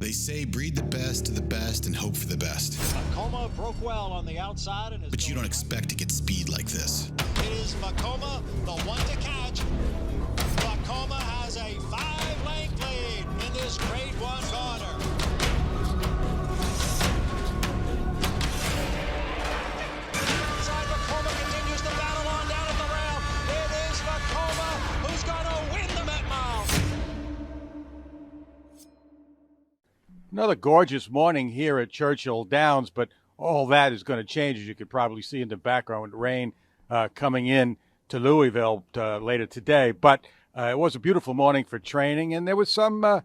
They say breed the best to the best and hope for the best. Vekoma broke well on the outside. But you don't expect to get speed like this. It is Vekoma, the one to catch. Vekoma has a 5-length lead in this grade 1 corner. Inside, Vekoma continues to battle on down at the rail. It is Vekoma who's going to win the Met Mile. Another gorgeous morning here at Churchill Downs, but all that is going to change, as you could probably see in the background, with rain coming in to Louisville later today. But it was a beautiful morning for training, and there was some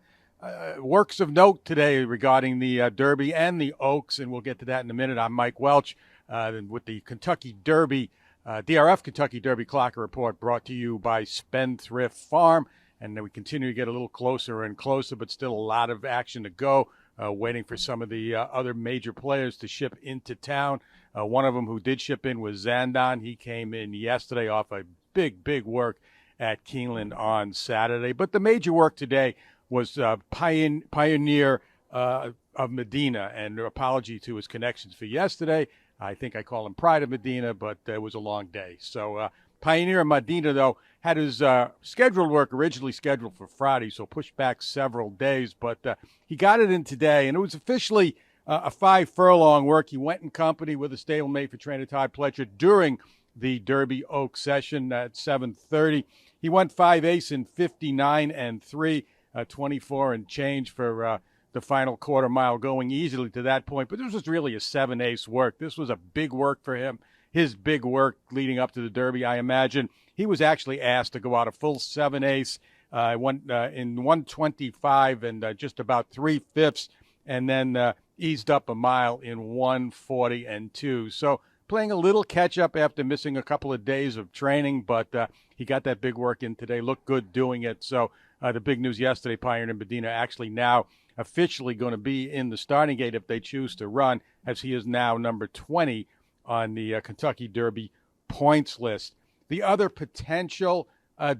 works of note today regarding the Derby and the Oaks, and we'll get to that in a minute. I'm Mike Welsch with the Kentucky Derby, DRF Kentucky Derby Clocker Report, brought to you by Spendthrift Farm. And we continue to get a little closer and closer, but still a lot of action to go, waiting for some of the other major players to ship into town. One of them who did ship in was Zandon. He came in yesterday off a big work at Keeneland on Saturday. But the major work today was Pioneer of Medina, and an apology to his connections for yesterday. I think I call him Pride of Medina, but it was a long day. So Pioneer of Medina, though, had his scheduled work originally scheduled for Friday, so pushed back several days. But he got it in today, and it was officially a 5-furlong work. He went in company with a stablemate for trainer Todd Pletcher during the Derby Oak session at 7:30. He went 5 in 59 and 3, 24 and change for the final quarter mile, going easily to that point. But this was really a 7 work. This was a big work for him. His big work leading up to the Derby, I imagine. He was actually asked to go out a full 7 went in 125 and just about 3/5, and then eased up a mile in 140 and 2. So playing a little catch up after missing a couple of days of training, but he got that big work in today. Looked good doing it. So the big news yesterday, Pioneer and Medina actually now officially going to be in the starting gate if they choose to run, as he is now number 20 on the Kentucky Derby points list. The other potential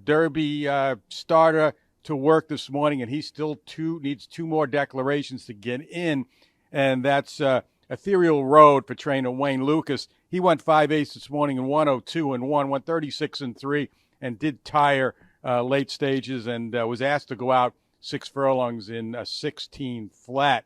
Derby starter to work this morning, and he still needs 2 more declarations to get in, and that's Ethereal Road for trainer Wayne Lucas. He went 5/8 this morning in 102 and 1, went 36 and 3, and did tire late stages, and was asked to go out 6 furlongs in 16 flat.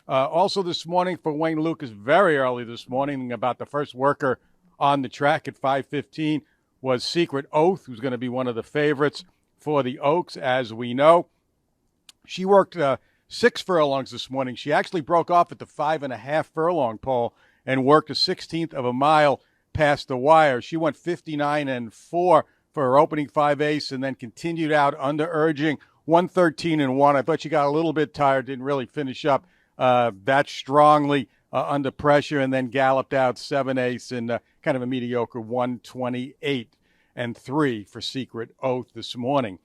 Also this morning for Wayne Lucas, very early this morning, about the first worker on the track at 5:15 was Secret Oath, who's going to be one of the favorites for the Oaks, as we know. She worked 6 furlongs this morning. She actually broke off at the 5.5 furlong pole and worked a 16th of a mile past the wire. She went 59 and 4 for her opening 5 and then continued out under urging 113 and 1. I thought she got a little bit tired, didn't really finish up that strongly under pressure, and then galloped out 7/8 in kind of a mediocre 128 and 3 for Secret Oath this morning.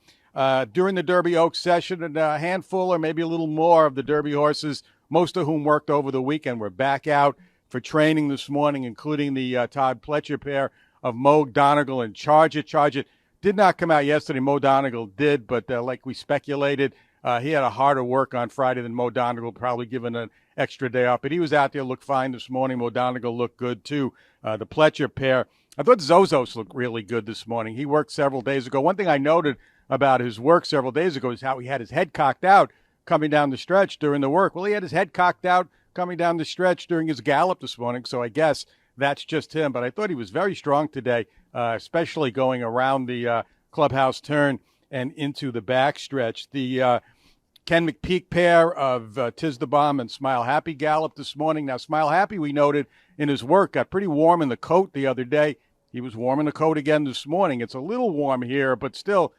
During the Derby Oaks session, a handful or maybe a little more of the Derby horses, most of whom worked over the weekend, were back out for training this morning, including the Todd Pletcher pair of Mo Donegal and Charge It. Charge It did not come out yesterday. Mo Donegal did, but like we speculated, he had a harder work on Friday than Mo Donegal, probably given an extra day off. But he was out there, looked fine this morning. Mo Donegal looked good, too. The Pletcher pair, I thought Zozos looked really good this morning. He worked several days ago. One thing I noted about his work several days ago is how he had his head cocked out coming down the stretch during the work. Well, he had his head cocked out coming down the stretch during his gallop this morning, so I guess that's just him. But I thought he was very strong today, especially going around the clubhouse turn and into the backstretch. The Ken McPeak pair of Tiz the Bomb and Smile Happy gallop this morning. Now, Smile Happy, we noted in his work, got pretty warm in the coat the other day. He was warm in the coat again this morning. It's a little warm here, but still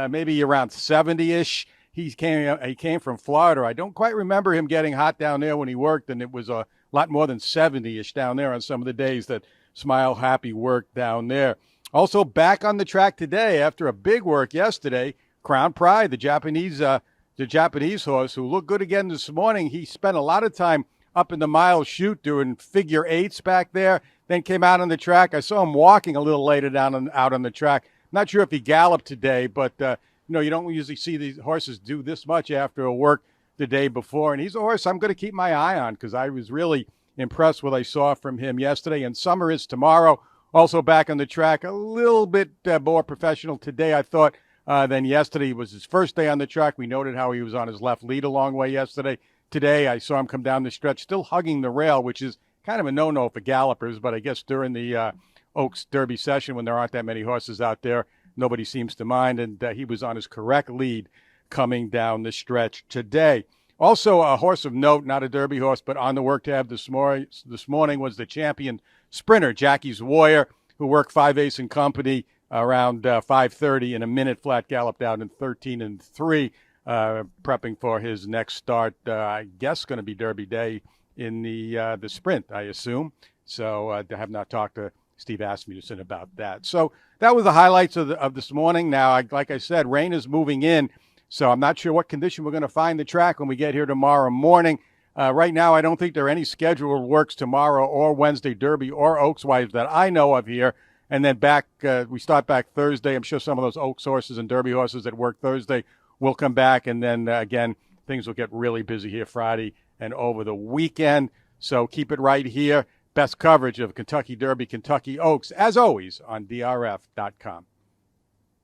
maybe around 70-ish. He came from Florida. I don't quite remember him getting hot down there when he worked, and it was a lot more than 70-ish down there on some of the days that Smile Happy worked down there. Also back on the track today after a big work yesterday, Crown Pride, the Japanese horse, who looked good again this morning. He spent a lot of time up in the mile chute doing figure eights back there, then came out on the track. I saw him walking a little later out on the track. Not sure if he galloped today, but you don't usually see these horses do this much after a work the day before. And he's a horse I'm going to keep my eye on because I was really impressed with what I saw from him yesterday. And Summer is tomorrow, also back on the track, a little bit more professional today, I thought, than yesterday. It was his first day on the track. We noted how he was on his left lead a long way yesterday. Today, I saw him come down the stretch, still hugging the rail, which is kind of a no-no for gallopers. But I guess during the Oaks Derby session, when there aren't that many horses out there, nobody seems to mind. And he was on his correct lead coming down the stretch today. Also, a horse of note, not a Derby horse, but on the work tab this morning was the champion sprinter, Jackie's Warrior, who worked 5 Ace and Company around 5:30 in a minute flat galloped out in 13-3, prepping for his next start. I guess going to be Derby Day in the sprint, I assume. So I have not talked to Steve Asmussen about that. So that was the highlights of this morning. Now, like I said, rain is moving in. So I'm not sure what condition we're going to find the track when we get here tomorrow morning. Right now, I don't think there are any scheduled works tomorrow or Wednesday Derby or Oaks Wise that I know of here. And then we start back Thursday. I'm sure some of those Oaks horses and Derby horses that work Thursday will come back. And then, again, things will get really busy here Friday and over the weekend. So keep it right here. Best coverage of Kentucky Derby, Kentucky Oaks, as always, on DRF.com.